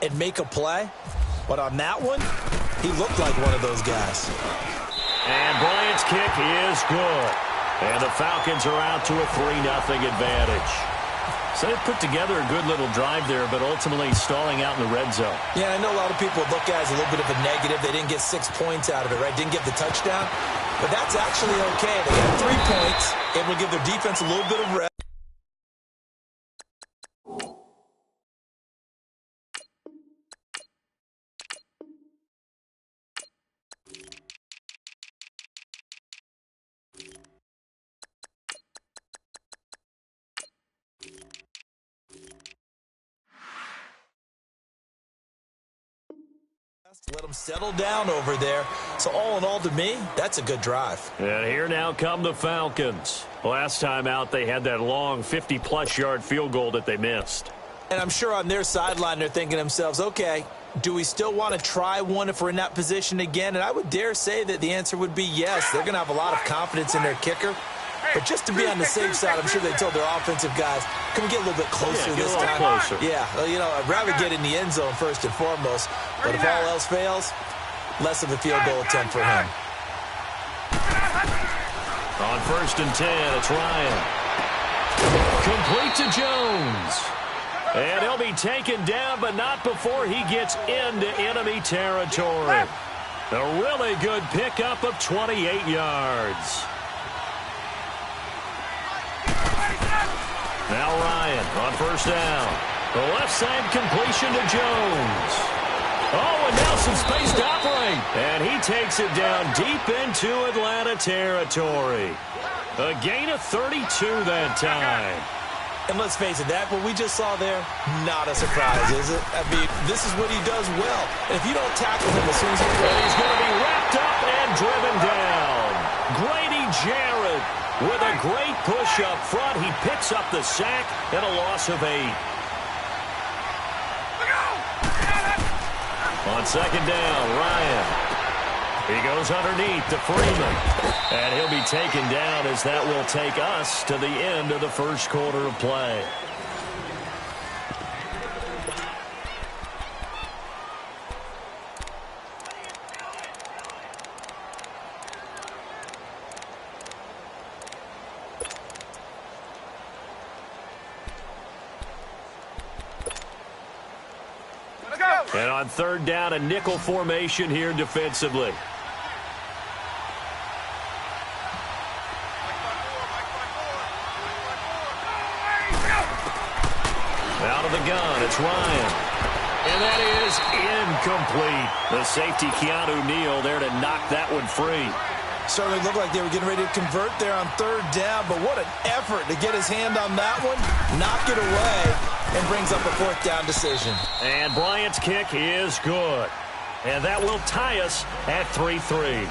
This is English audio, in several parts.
and make a play. But on that one, he looked like one of those guys. And Bryant's kick is good. And the Falcons are out to a 3-0 advantage. So they put together a good little drive there, but ultimately stalling out in the red zone. Yeah, I know a lot of people look at it as a little bit of a negative. They didn't get 6 points out of it, right? Didn't get the touchdown. But that's actually okay. They got 3 points. It will give their defense a little bit of rest. Let them settle down over there. So all in all, to me, that's a good drive. And here now come the Falcons. Last time out, they had that long 50-plus yard field goal that they missed. And I'm sure on their sideline, they're thinking to themselves, okay, do we still want to try one if we're in that position again? And I would dare say that the answer would be yes. They're going to have a lot of confidence in their kicker. But just to be on the safe side, I'm sure they told their offensive guys, can we get a little bit closer this time? Closer. Yeah, well, you know, I'd rather get in the end zone first and foremost. But if all else fails, less of a field goal attempt for him. On 1st and 10, it's Ryan. Complete to Jones. And he'll be taken down, but not before he gets into enemy territory. A really good pickup of 28 yards. Now Ryan on 1st down. The left side completion to Jones. Oh, and now some space to operate. And he takes it down deep into Atlanta territory. A gain of 32 that time. And let's face it, that what we just saw there, not a surprise, is it? I mean, this is what he does well. And if you don't tackle him as soon as he's going to be wrapped up and driven down. Grady Jarrett with a great push up front. He picks up the sack and a loss of 8. On 2nd down, Ryan. He goes underneath to Freeman. And he'll be taken down as that will take us to the end of the 1st quarter of play. And on 3rd down, a nickel formation here defensively. Out of the gun, it's Ryan. And that is incomplete. The safety, Keanu Neal, there to knock that one free. Certainly looked like they were getting ready to convert there on 3rd down, but what an effort to get his hand on that one, knock it away, and brings up a 4th down decision. And Bryant's kick is good. And that will tie us at 3-3.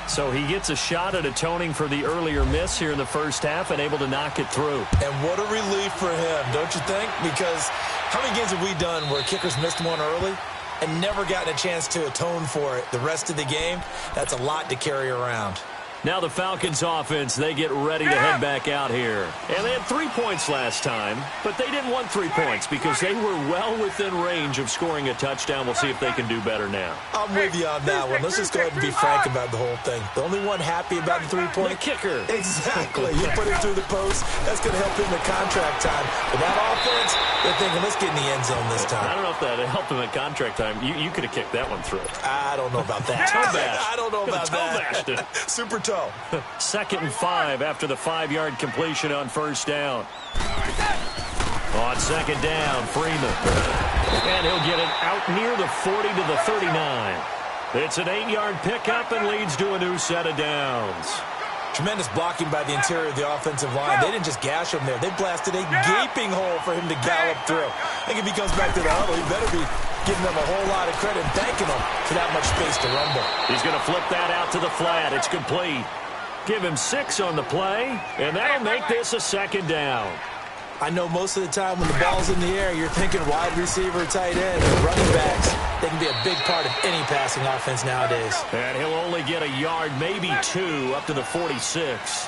So he gets a shot at atoning for the earlier miss here in the 1st half and able to knock it through. And what a relief for him, don't you think? Because how many games have we done where kickers missed one early and never gotten a chance to atone for it the rest of the game? That's a lot to carry around. Now the Falcons offense, they get ready to head back out here. And they had 3 points last time, but they didn't want 3 points because they were well within range of scoring a touchdown. We'll see if they can do better now. I'm with you on that one. Let's just go ahead and be frank about the whole thing. The only one happy about the 3-point? The kicker. Exactly. You put it through the post. That's going to help him in contract time. But that offense, they're thinking, let's get in the end zone this time. I don't know if that helped him at contract time. You could have kicked that one through. I don't know about that. I don't know about that. Super toe. 2nd and 5 after the 5-yard completion on 1st down. On 2nd down, Freeman. And he'll get it out near the 40 to the 39. It's an 8-yard pickup and leads to a new set of downs. Tremendous blocking by the interior of the offensive line. They didn't just gash him there. They blasted a gaping hole for him to gallop through. I think if he comes back to the huddle, he better be giving them a whole lot of credit and thanking them for that much space to rumble. He's going to flip that out to the flat. It's complete. Give him 6 on the play, and that'll make this a 2nd down. I know most of the time when the ball's in the air, you're thinking wide receiver, tight end, and running backs. They can be a big part of any passing offense nowadays. And he'll only get a yard, maybe 2, up to the 46.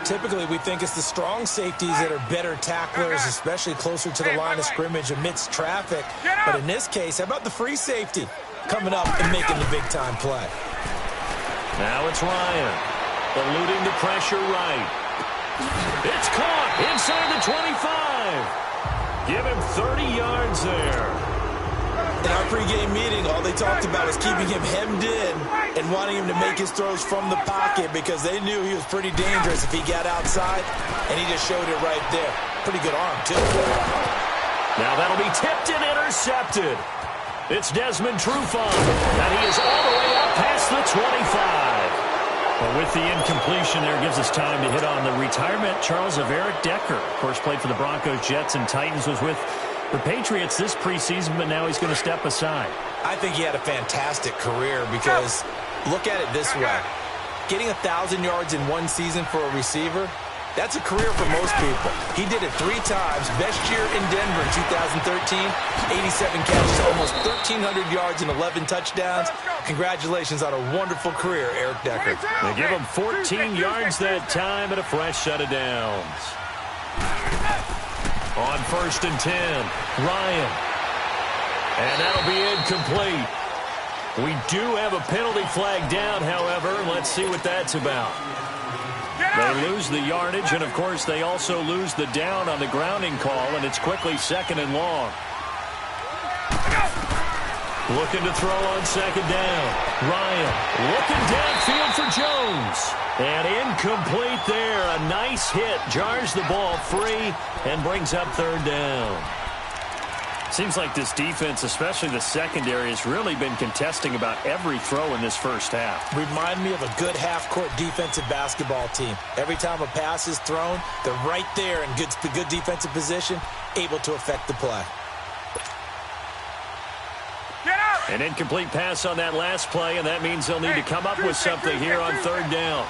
typically we think it's the strong safeties that are better tacklers, especially closer to the line of scrimmage amidst traffic. But in this case, how about the free safety coming up and making the big-time play? Now it's Ryan, eluding the pressure right. It's caught inside the 25. Give him 30 yards there. In our pregame meeting, all they talked about was keeping him hemmed in and wanting him to make his throws from the pocket because they knew he was pretty dangerous if he got outside, and he just showed it right there. Pretty good arm, too. Now that'll be tipped and intercepted. It's Desmond Trufant, and he is all the way up past the 25. But with the incompletion there, gives us time to hit on the retirement, Charles, of Eric Decker. Of course, played for the Broncos, Jets, and Titans, was with the Patriots this preseason, but now he's going to step aside. I think he had a fantastic career because look at it this way. Getting 1,000 yards in one season for a receiver, that's a career for most people. He did it 3 times. Best year in Denver in 2013, 87 catches, almost 1,300 yards and 11 touchdowns. Congratulations on a wonderful career, Eric Decker. They give him 14 yards that time and a fresh set of downs. On 1st and 10, Ryan. And that'll be incomplete. We do have a penalty flag down, however. Let's see what that's about. They lose the yardage, and, of course, they also lose the down on the grounding call, and it's quickly 2nd and long. Looking to throw on 2nd down. Ryan looking downfield for Jones. And incomplete there. A nice hit. Jars the ball free and brings up 3rd down. Seems like this defense, especially the secondary, has really been contesting about every throw in this first half. Remind me of a good half-court defensive basketball team. Every time a pass is thrown, they're right there in good defensive position, able to affect the play. An incomplete pass on that last play, and that means they'll need to come up with something here on 3rd down.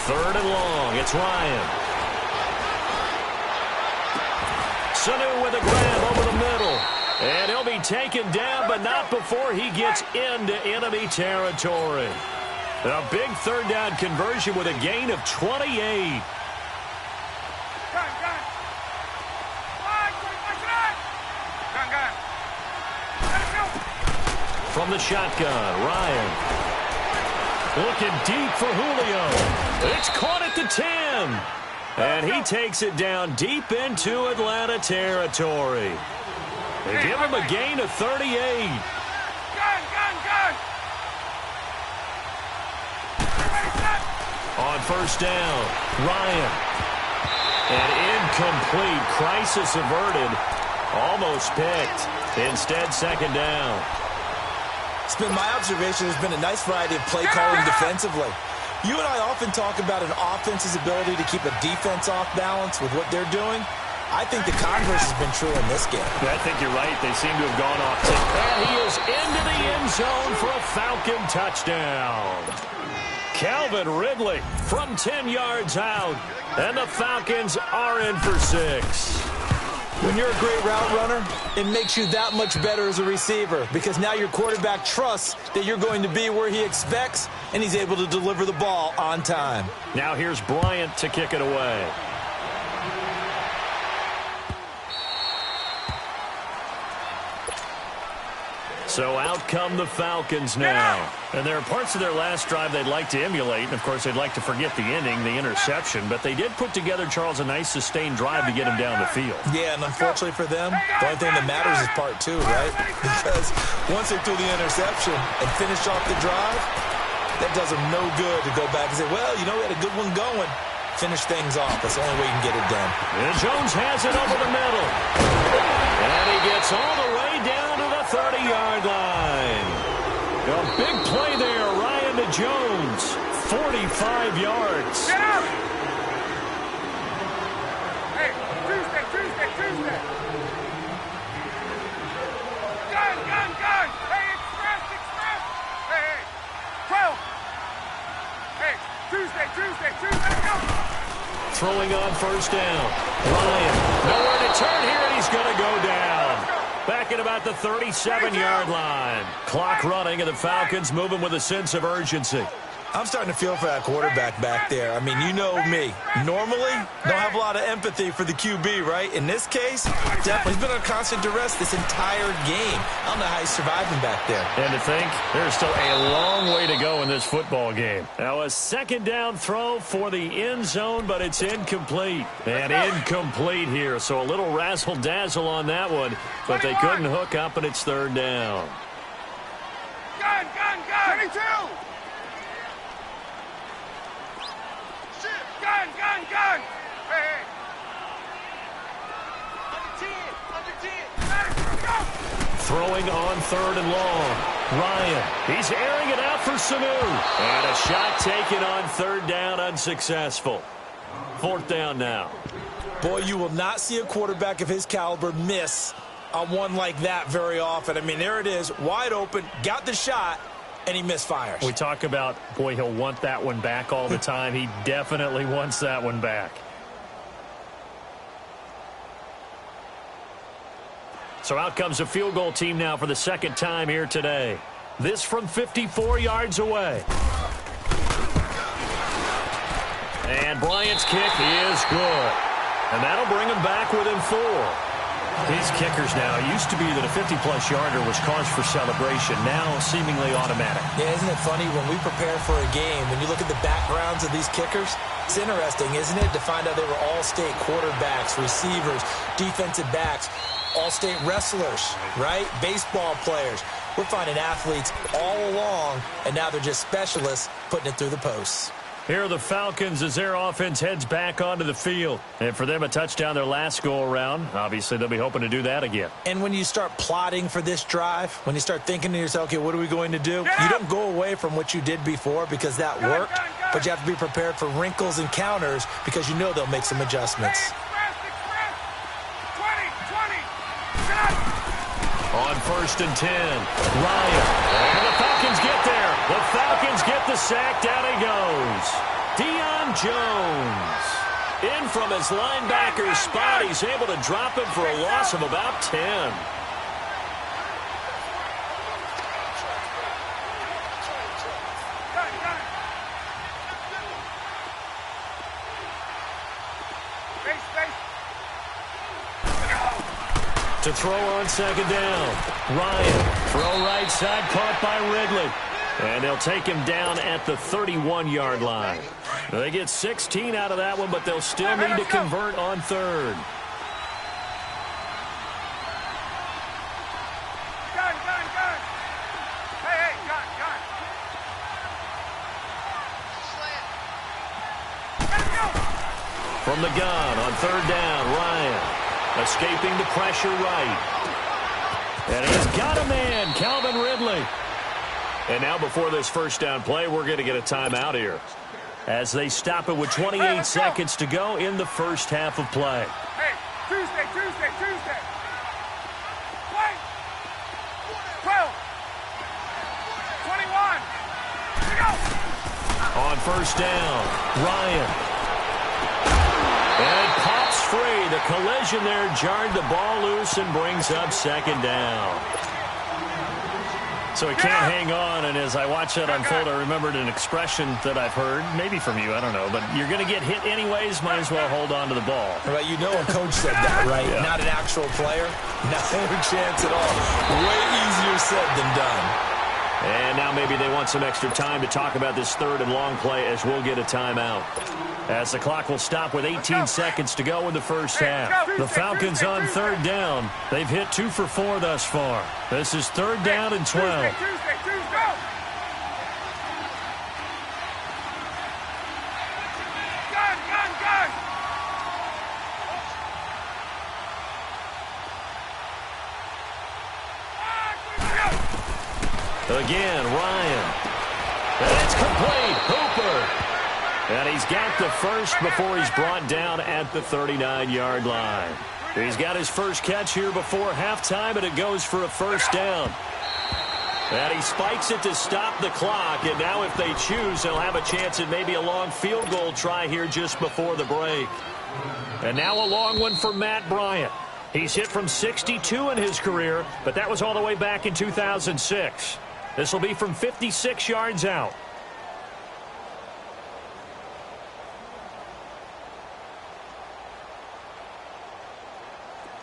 Third and long. It's Ryan. Sanu with a grab over the middle. And he'll be taken down, but not before he gets into enemy territory. A big 3rd down conversion with a gain of 28. From the shotgun, Ryan. Looking deep for Julio. It's caught at the 10. And he takes it down deep into Atlanta territory. They give him a gain of 38. On 1st down, Ryan. An incomplete, crisis averted. Almost picked. Instead, 2nd down. It's been my observation there's been a nice variety of play calling defensively. You and I often talk about an offense's ability to keep a defense off balance with what they're doing. I think the converse has been true in this game. I think you're right. They seem to have gone off. And he is into the end zone for a Falcon touchdown. Calvin Ridley from 10 yards out. And the Falcons are in for 6. When you're a great route runner, it makes you that much better as a receiver because now your quarterback trusts that you're going to be where he expects, and he's able to deliver the ball on time. Now here's Bryant to kick it away. So out come the Falcons now. And there are parts of their last drive they'd like to emulate. And, of course, they'd like to forget the ending, the interception. But they did put together, Charles, a nice sustained drive to get him down the field. Yeah, and unfortunately for them, the only thing that matters is part 2, right? Because once they threw the interception and finished off the drive, that does them no good to go back and say, well, you know, we had a good one going. Finish things off. That's the only way you can get it done. And Jones has it over the middle. And he gets all the way down to the 30-yard line. A big play there, Ryan to Jones. 45 yards. Get out! Hey, Tuesday. Gun. Hey, express. Hey, 12. Hey, Tuesday, go. Throwing on 1st down. Ryan, nowhere to turn here, and he's going to go down. Back at about at the 37-yard line. Clock running, and the Falcons moving with a sense of urgency. I'm starting to feel for that quarterback back there. I mean, you know me. Normally, don't have a lot of empathy for the QB, right? In this case, definitely. He's been on constant duress this entire game. I don't know how he's surviving back there. And to think, there's still a long way to go in this football game. Now, a second down throw for the end zone, but it's incomplete. And incomplete here, so a little razzle-dazzle on that one, but they couldn't hook up, and it's third down. Gun! 22! Gun! Hey! Under 10! Go! Throwing on third and long. Ryan, he's airing it out for Sanu. And a shot taken on third down, unsuccessful. Fourth down now. Boy, you will not see a quarterback of his caliber miss on one like that very often. I mean, there it is, wide open, got the shot, and he misfires. We talk about, boy, he'll want that one back all the time. He definitely wants that one back. So out comes a field goal team now for the second time here today. This from 54 yards away. And Bryant's kick is good. And that'll bring him back within 4. These kickers now, it used to be that a 50-plus yarder was cause for celebration, now seemingly automatic. Yeah, isn't it funny when we prepare for a game, when you look at the backgrounds of these kickers, it's interesting, isn't it, to find out they were all-state quarterbacks, receivers, defensive backs, all-state wrestlers, right? Baseball players. We're finding athletes all along, and now they're just specialists putting it through the posts. Here are the Falcons as their offense heads back onto the field. And for them, a touchdown their last go-around. Obviously, they'll be hoping to do that again. And when you start plotting for this drive, when you start thinking to yourself, okay, what are we going to do? You don't go away from what you did before because that worked, but you have to be prepared for wrinkles and counters because you know they'll make some adjustments. On first and 10, Ryan. And the Falcons get there. The Falcons get the sack. Down he goes. Deion Jones. In from his linebacker spot. He's able to drop him for a loss of about 10. To throw on second down. Ryan, throw right side, caught by Ridley. And they'll take him down at the 31-yard line. They get 16 out of that one, but they'll still need to convert on third. Gun! Hey, gun! Let's go! From the gun on third down, Ryan. Escaping the pressure right. And he's got a man, Calvin Ridley. And now before this first down play, we're going to get a timeout here as they stop it with 28 seconds to go in the first half of play. Hey, Tuesday. Play. 12. 21. On first down, Ryan. And it pops free. The collision there jarred the ball loose and brings up second down. So he can't hang on, and as I watch that unfold, I remembered an expression that I've heard, maybe from you, I don't know, but you're going to get hit anyways, might as well hold on to the ball. Right, you know a coach said that, right? Yeah. Not an actual player. No chance at all. Way easier said than done. And now maybe they want some extra time to talk about this third and long play as we'll get a timeout. As the clock will stop with 18 seconds to go in the first half. The Falcons on third down. They've hit 2 for 4 thus far. This is third down and 12. Tuesday. Gun! Again, Ryan. And it's complete. Hooper. And he's got the first before he's brought down at the 39-yard line. He's got his first catch here before halftime, and it goes for a first down. And he spikes it to stop the clock, and now if they choose, they'll have a chance at maybe a long field goal try here just before the break. And now a long one for Matt Bryant. He's hit from 62 in his career, but that was all the way back in 2006. This will be from 56 yards out.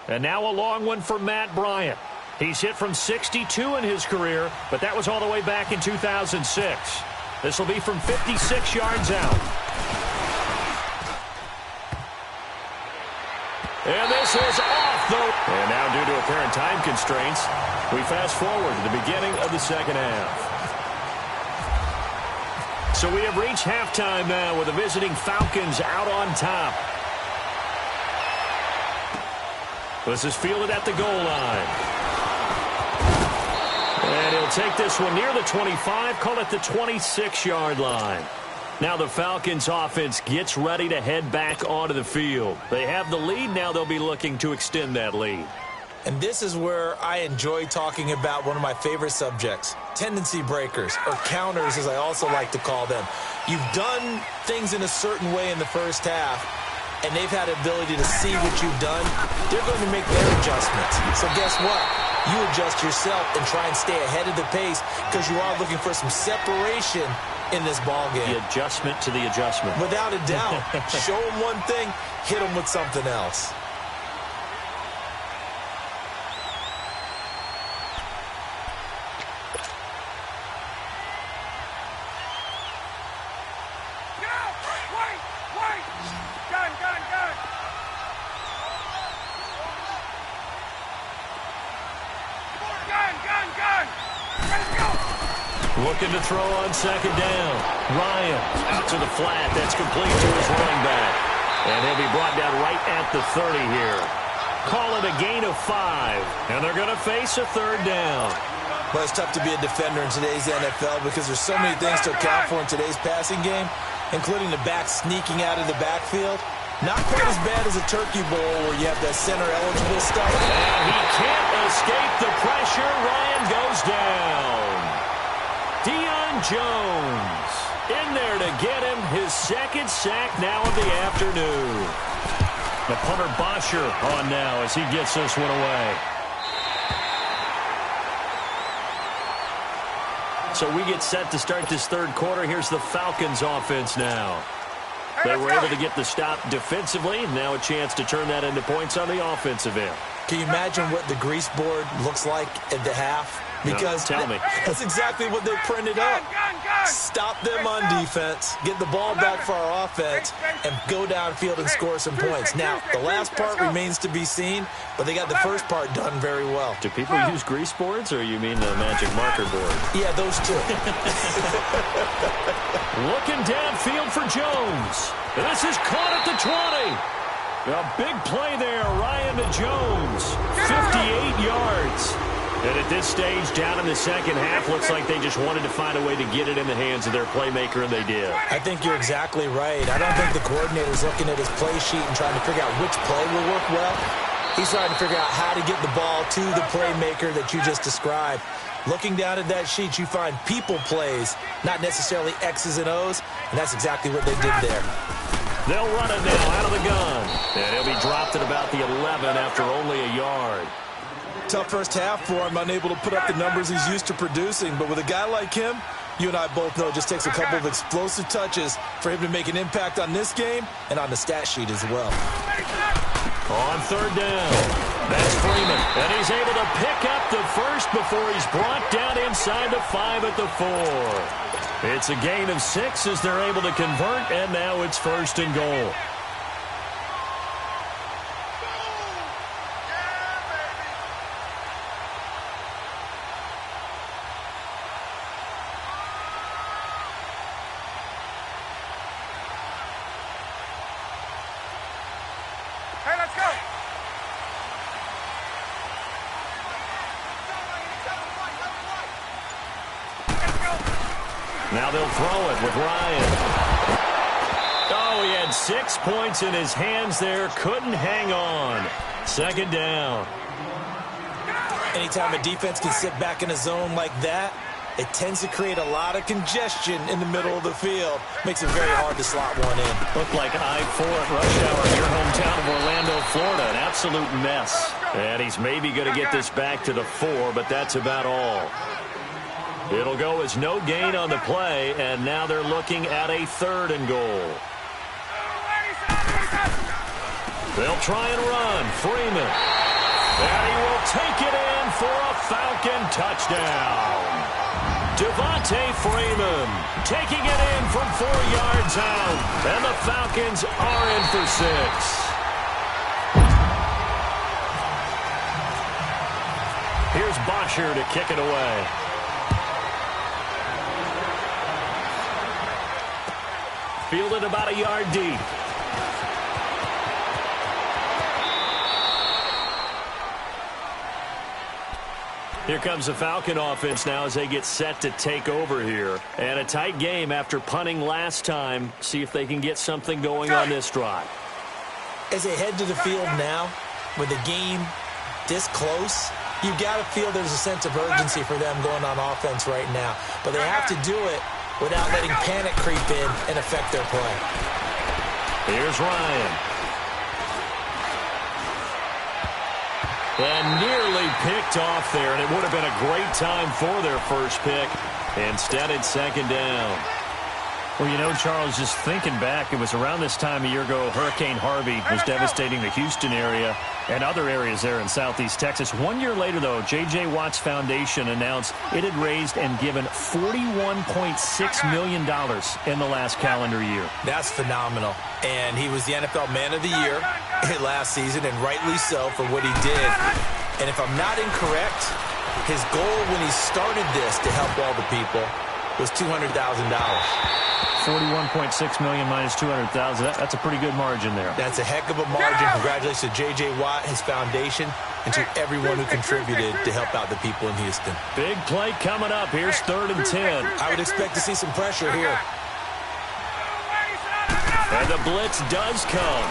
And now a long one for Matt Bryant. He's hit from 62 in his career, but that was all the way back in 2006. This will be from 56 yards out. And this is off the... And now due to apparent time constraints, we fast forward to the beginning of the second half. So we have reached halftime now with the visiting Falcons out on top. This is fielded at the goal line. And he'll take this one near the 25, call it the 26-yard line. Now the Falcons offense gets ready to head back onto the field. They have the lead. Now they'll be looking to extend that lead. And this is where I enjoy talking about one of my favorite subjects, tendency breakers, or counters as I also like to call them. You've done things in a certain way in the first half, and they've had the ability to see what you've done. They're going to make their adjustments. So guess what? You adjust yourself and try and stay ahead of the pace because you are looking for some separation in this ball game. The adjustment to the adjustment. Without a doubt. Show them one thing, hit them with something else. Looking to throw on second down. Ryan out to the flat. That's complete to his running back. And he'll be brought down right at the 30 here. Call it a gain of 5. And they're going to face a third down. Well, it's tough to be a defender in today's NFL because there's so many things to account for in today's passing game, including the back sneaking out of the backfield. Not quite as bad as a turkey bowl where you have that center-eligible stuff. And he can't escape the pressure. Ryan goes down. Deion Jones in there to get him his second sack now of the afternoon. The punter Bosher on now as he gets this one away. So we get set to start this third quarter. Here's the Falcons offense now. They were able to get the stop defensively. Now a chance to turn that into points on the offensive end. Can you imagine what the grease board looks like at the half? Because no, tell me. That's exactly what they printed up. Stop them on defense, get the ball back for our offense, and go downfield and score some points. Now, the last part remains to be seen, but they got the first part done very well. Do people use grease boards, or you mean the magic marker board? Yeah, those two. Looking downfield for Jones. This is caught at the 20. A big play there, Ryan to Jones. 58 yards. And at this stage, down in the second half, looks like they just wanted to find a way to get it in the hands of their playmaker, and they did. I think you're exactly right. I don't think the coordinator's looking at his play sheet and trying to figure out which play will work well. He's trying to figure out how to get the ball to the playmaker that you just described. Looking down at that sheet, you find people plays, not necessarily X's and O's, and that's exactly what they did there. They'll run it now out of the gun. And he'll be dropped at about the 11 after only a yard. Tough first half for him, unable to put up the numbers he's used to producing. But with a guy like him, you and I both know it just takes a couple of explosive touches for him to make an impact on this game and on the stat sheet as well. On third down, that's Freeman. And he's able to pick up the first before he's brought down inside the 5 at the 4. It's a gain of 6 as they're able to convert, and now it's first and goal. Now they'll throw it with Ryan. Oh, he had 6 points in his hands there. Couldn't hang on. Second down. Anytime a defense can sit back in a zone like that, it tends to create a lot of congestion in the middle of the field. Makes it very hard to slot one in. Looked like I-4 at rush hour in your hometown of Orlando, Florida. An absolute mess. And he's maybe going to get this back to the 4, but that's about all. It'll go as no gain on the play, and now they're looking at a 3rd and goal. They'll try and run. Freeman. And he will take it in for a Falcon touchdown. Devontae Freeman taking it in from 4 yards out. And the Falcons are in for 6. Here's Bosher to kick it away. Fielded about a yard deep. Here comes the Falcon offense now as they get set to take over here. And a tight game after punting last time. See if they can get something going on this drive. As they head to the field now, with the game this close, you've got to feel there's a sense of urgency for them going on offense right now. But they have to do it without letting panic creep in and affect their play. Here's Ryan. And nearly picked off there, and it would have been a great time for their first pick. Instead, it's 2nd down. Well, you know, Charles, just thinking back, it was around this time a year ago, Hurricane Harvey was devastating the Houston area and other areas there in southeast Texas. 1 year later, though, J.J. Watt's Foundation announced it had raised and given $41.6 million in the last calendar year. That's phenomenal. And he was the NFL Man of the Year last season, and rightly so for what he did. And if I'm not incorrect, his goal when he started this to help all the people was $200,000. 41.6 million minus 200,000. That's a pretty good margin there. That's a heck of a margin. Congratulations to J.J. Watt, his foundation, and to everyone who contributed to help out the people in Houston. Big play coming up. Here's 3rd and 10. I would expect to see some pressure here. And the blitz does come.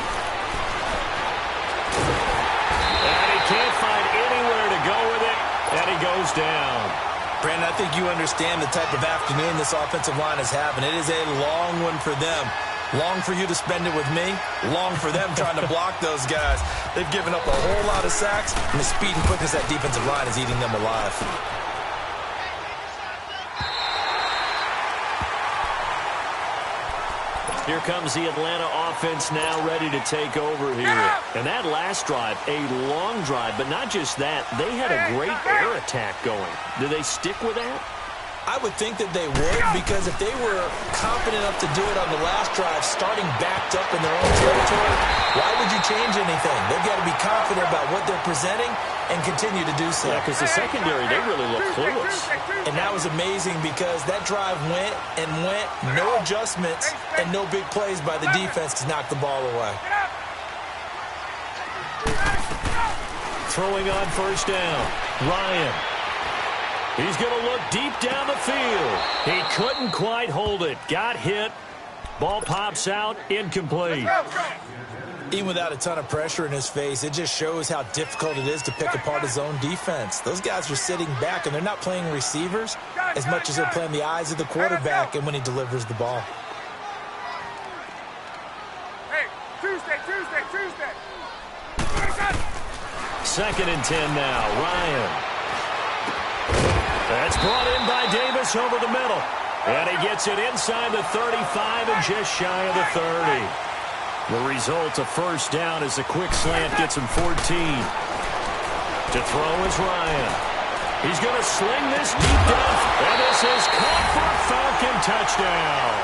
And he can't find anywhere to go with it, and he goes down. Brandon, I think you understand the type of afternoon this offensive line is having. It is a long one for them. Long for you to spend it with me. Long for them trying to block those guys. They've given up a whole lot of sacks, and the speed and quickness of that defensive line is eating them alive. Here comes the Atlanta offense now ready to take over here. And that last drive, a long drive, but not just that. They had a great air attack going. Do they stick with that? I would think that they would, because if they were confident enough to do it on the last drive, starting backed up in their own territory, why would you change anything? They've got to be confident about what they're presenting and continue to do so. Yeah, because the secondary, they really look clueless. And that was amazing because that drive went and went, no adjustments and no big plays by the defense to knock the ball away. Throwing on 1st down, Ryan. He's going to look deep down the field. He couldn't quite hold it. Got hit. Ball pops out. Incomplete. Even without a ton of pressure in his face, it just shows how difficult it is to pick apart his own defense. Those guys are sitting back, and they're not playing receivers as much as they're playing the eyes of the quarterback and when he delivers the ball. Hey, Tuesday. 2nd and 10 now. Ryan. That's brought in by Davis over the middle. And he gets it inside the 35 and just shy of the 30. The result, a 1st down as a quick slant gets him 14. To throw is Ryan. He's going to sling this deep down. And this is caught for a Falcon touchdown.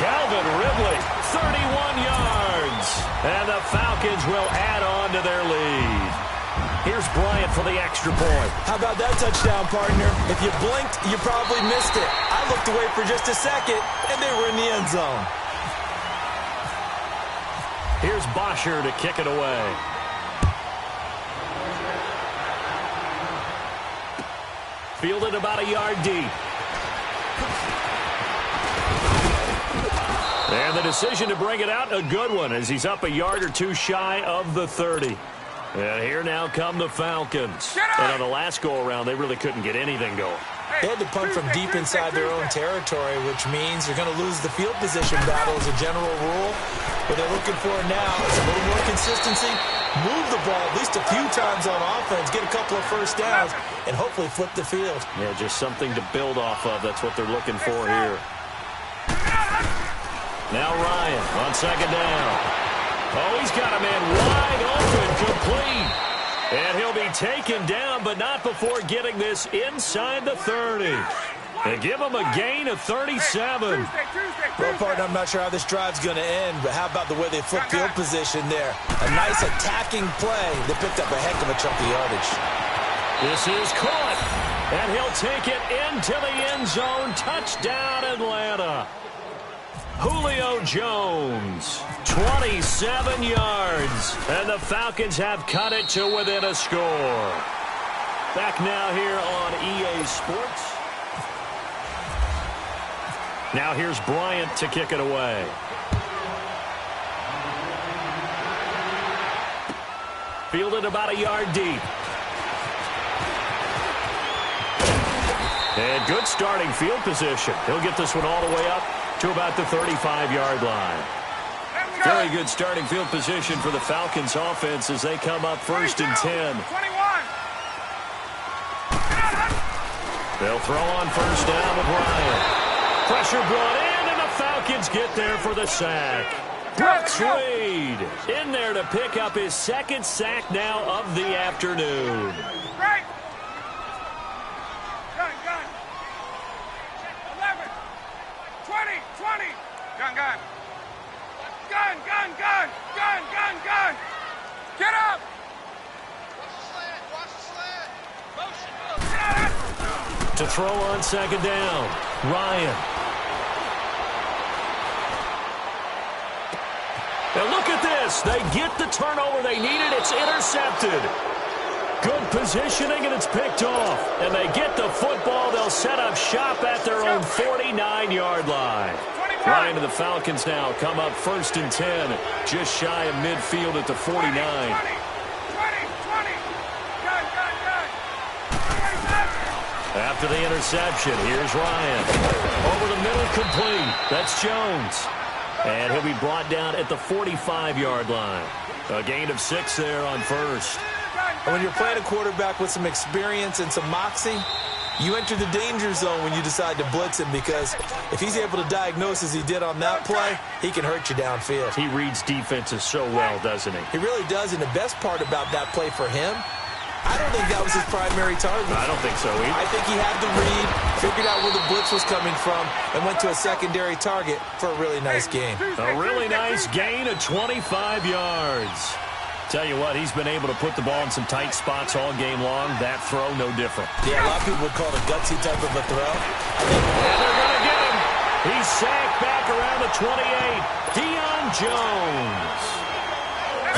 Calvin Ridley, 31 yards. And the Falcons will add on to their lead. Here's Bryant for the extra point. How about that touchdown, partner? If you blinked, you probably missed it. I looked away for just a second, and they were in the end zone. Here's Bosher to kick it away. Fielded about a yard deep. And the decision to bring it out, a good one, as he's up a yard or two shy of the 30. And here now come the Falcons. And on the last go-around, they really couldn't get anything going. They had to punt from deep inside their own territory, which means they're going to lose the field position battle as a general rule. What they're looking for now is a little more consistency, move the ball at least a few times on offense, get a couple of first downs, and hopefully flip the field. Yeah, just something to build off of. That's what they're looking for here. Now Ryan on second down. Oh, he's got a man wide open, complete. And he'll be taken down, but not before getting this inside the 30. They give him a gain of 37. Well, partner, I'm not sure how this drive's going to end, but how about the way they flip field position there? A nice attacking play. They picked up a heck of a chunk of yardage. This is caught, and he'll take it into the end zone. Touchdown, Atlanta. Julio Jones, 27 yards, and the Falcons have cut it to within a score. Back now here on EA Sports. Now here's Bryant to kick it away. Fielded about a yard deep. And good starting field position. He'll get this one all the way up to about the 35-yard line. Very good starting field position for the Falcons offense as they come up 1st and 10. They'll throw on 1st down with Ryan. Pressure brought in, and the Falcons get there for the sack. Brooks Reed in there to pick up his 2nd sack now of the afternoon. Right. Gun, gun. 11. 20, 20. Gun, gun. Gun, gun, gun. Gun, gun, gun. Get up. Watch the slant. Motion. To throw on 2nd down, Ryan. And look at this. They get the turnover they needed. It's intercepted. Good positioning, and it's picked off. And they get the football. They'll set up shop at their own 49-yard line. Ryan and the Falcons now come up 1st and 10, just shy of midfield at the 49. 20, 20. Gun, gun, gun. After the interception, here's Ryan. Over the middle, complete. That's Jones. And he'll be brought down at the 45-yard line. A gain of 6 there on 1st. And when you're playing a quarterback with some experience and some moxie, you enter the danger zone when you decide to blitz him, because if he's able to diagnose as he did on that play, he can hurt you downfield. He reads defenses so well, doesn't he? He really does, and the best part about that play for him, I don't think that was his primary target. I don't think so either. I think he had to read, figured out where the blitz was coming from, and went to a secondary target for a really nice gain. A really nice gain of 25 yards. Tell you what, he's been able to put the ball in some tight spots all game long. That throw, no different. Yeah, a lot of people would call it a gutsy type of a throw. And they're going to get him. He's sacked back around the 28. Deion Jones.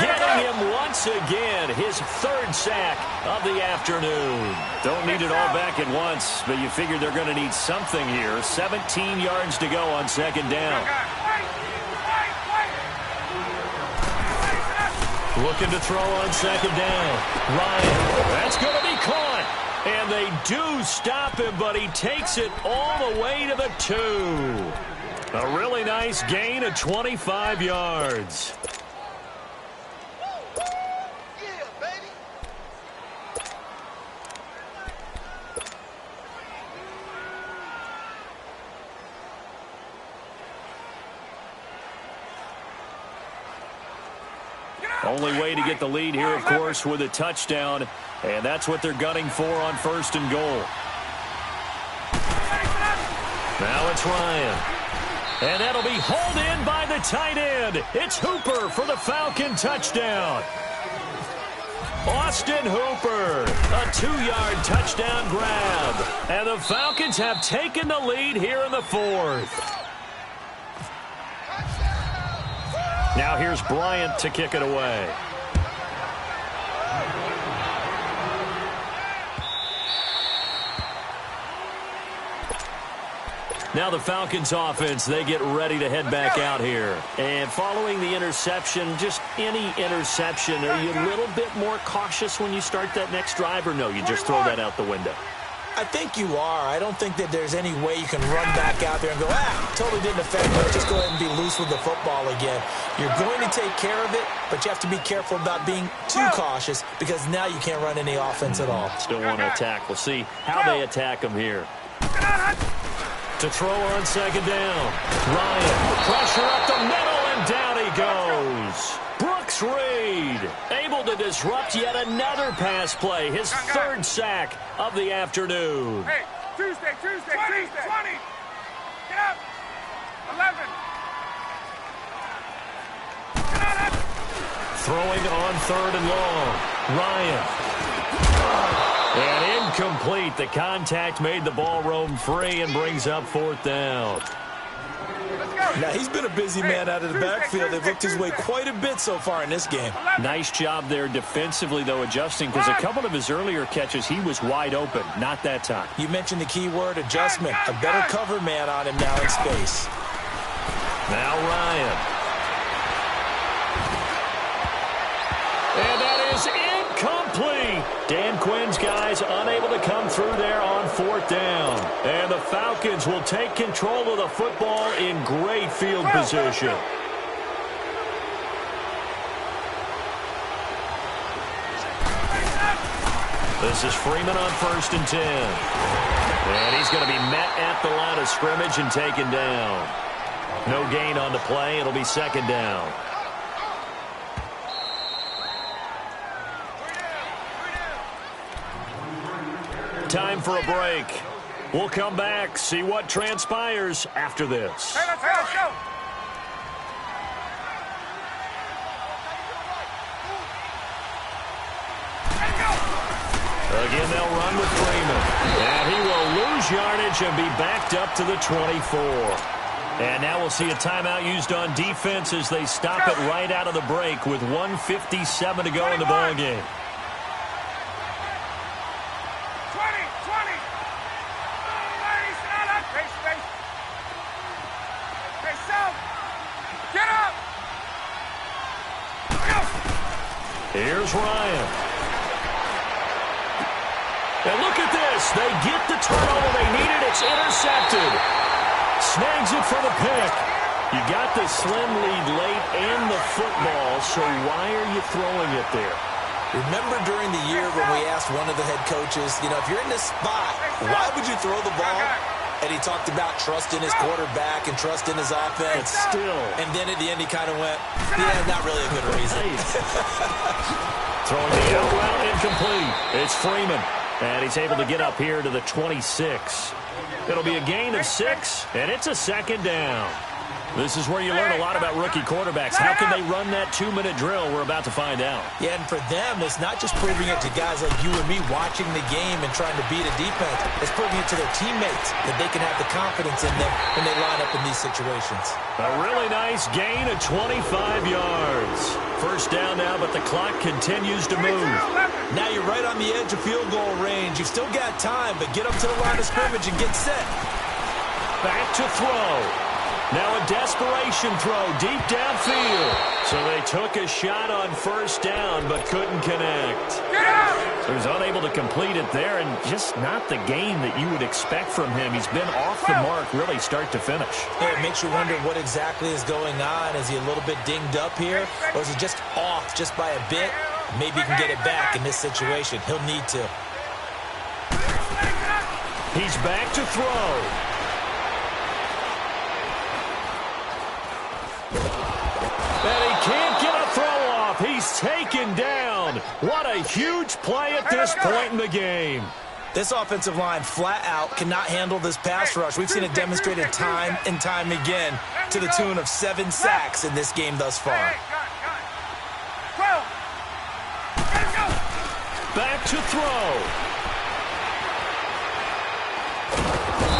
Getting him once again, his 3rd sack of the afternoon. Don't need it all back at once, but you figure they're going to need something here. 17 yards to go on 2nd down. Looking to throw on 2nd down. Ryan, that's going to be caught. And they do stop him, but he takes it all the way to the 2. A really nice gain of 25 yards. Only way to get the lead here, of course, with a touchdown. And that's what they're gunning for on 1st and goal. Now it's Ryan. And that'll be hauled in by the tight end. It's Hooper for the Falcon touchdown. Austin Hooper, a 2-yard touchdown grab. And the Falcons have taken the lead here in the 4th. Now here's Bryant to kick it away. Now the Falcons offense, they get ready to head back out here. And following the interception, just any interception, are you a little bit more cautious when you start that next drive, or no, you just throw that out the window? I think you are. I don't think that there's any way you can run back out there and go, totally didn't affect me. Just go ahead and be loose with the football again. You're going to take care of it, but you have to be careful about being too cautious because now you can't run any offense at all. Still want to attack. We'll see how they attack him here. To throw on second down. Ryan, pressure up the middle, and down he goes. Brooks Reed able to disrupt yet another pass play. His third sack of the afternoon. Hey, Tuesday. 20. Get up. 11. Get up. Throwing on third and long. Ryan. And incomplete. The contact made the ball roam free and brings up fourth down. Now, he's been a busy man out of the backfield. They've looked his way quite a bit so far in this game. Nice job there defensively, though, adjusting, because a couple of his earlier catches, he was wide open. Not that time. You mentioned the key word, adjustment. A better cover man on him now in space. Now Ryan. And that is incomplete. Dan Quinn's guys unable to come through there on fourth down. And the Falcons will take control of the football in great field position. This is Freeman on 1st and 10. And he's going to be met at the line of scrimmage and taken down. No gain on the play. It'll be second down. Time for a break. We'll come back, see what transpires after this. Hey, let's go. Again, they'll run with Freeman. And he will lose yardage and be backed up to the 24. And now we'll see a timeout used on defense as they stop it right out of the break with 1:57 to go in the ballgame. 20. Hey, South. Get up. Here's Ryan. And look at this. They get the turnover they needed. It's intercepted. Snags it for the pick. You got the slim lead late and the football, so why are you throwing it there? Remember during the year when we asked one of the head coaches, if you're in this spot, why would you throw the ball? And he talked about trust in his quarterback and trust in his offense. But still. And then at the end he kind of went, not really a good reason. Throwing the out route incomplete. It's Freeman. And he's able to get up here to the 26. It'll be a gain of 6, and it's a second down. This is where you learn a lot about rookie quarterbacks. How can they run that 2-minute drill? We're about to find out. Yeah, and for them, it's not just proving it to guys like you and me watching the game and trying to beat a defense. It's proving it to their teammates that they can have the confidence in them when they line up in these situations. A really nice gain of 25 yards. First down now, but the clock continues to move. Now you're right on the edge of field goal range. You've still got time, but get up to the line of scrimmage and get set. Back to throw. Now a desperation throw deep downfield. So they took a shot on first down but couldn't connect. So he's unable to complete it there, and just not the game that you would expect from him. He's been off the mark really start to finish. Yeah, it makes you wonder what exactly is going on. Is he a little bit dinged up here, or is he just off just by a bit? Maybe he can get it back in this situation. He'll need to. He's back to throw. And he can't get a throw off. He's taken down. What a huge play at this point in the game. This offensive line flat out cannot handle this pass rush. We've seen it demonstrated time and time again to the tune of 7 sacks in this game thus far. Back to throw.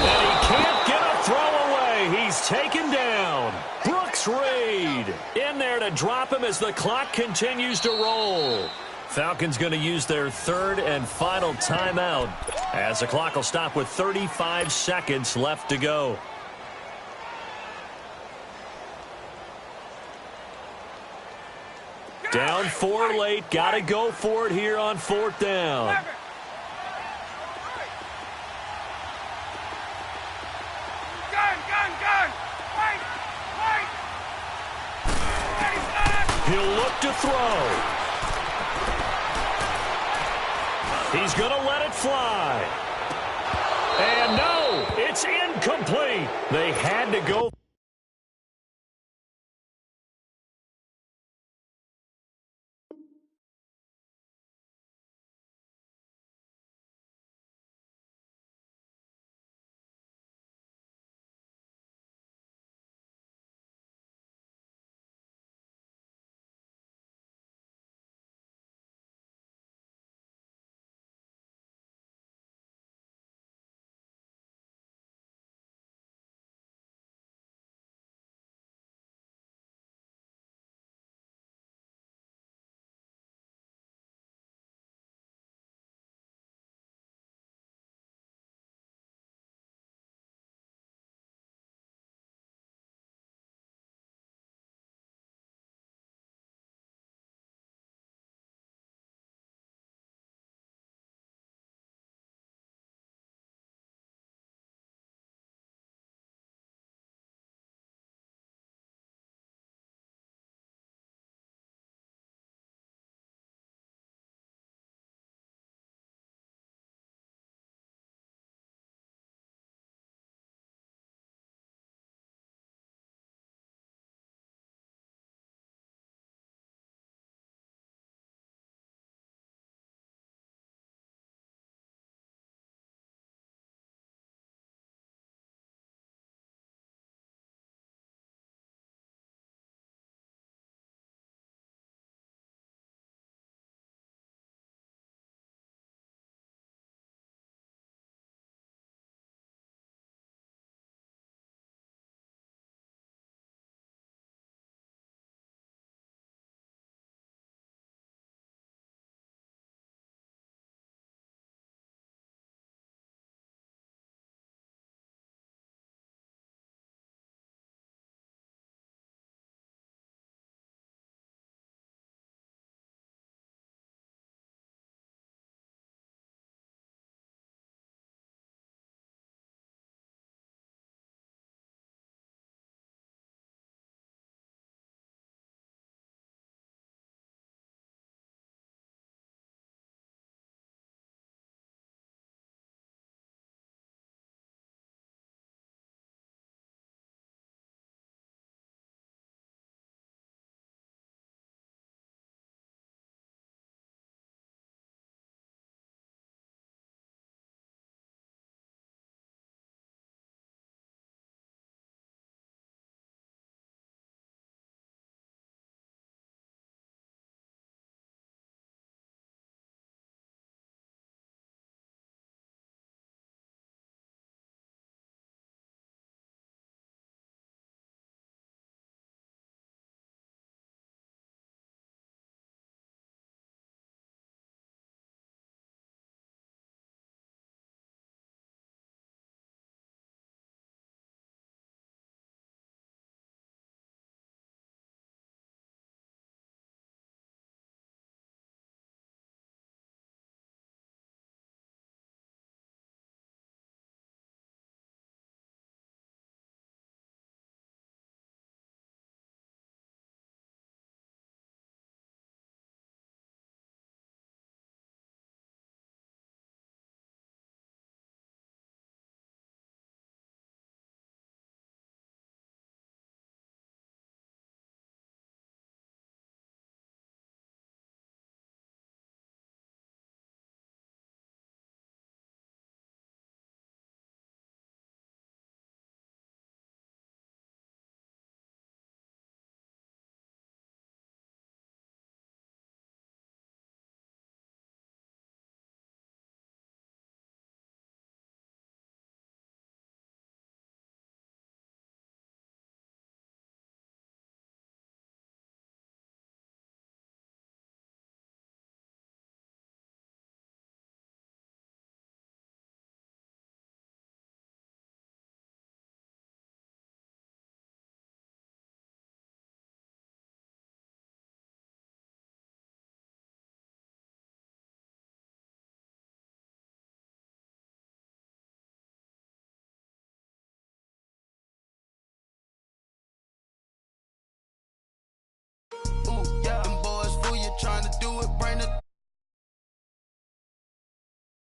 And he can't get a throw away. He's taken down. Brooks Reed in there to drop him as the clock continues to roll. Falcons going to use their third and final timeout as the clock will stop with 35 seconds left to go. Down 4 late. Got to go for it here on 4th down. He'll look to throw. He's going to let it fly. And no, it's incomplete. They had to go.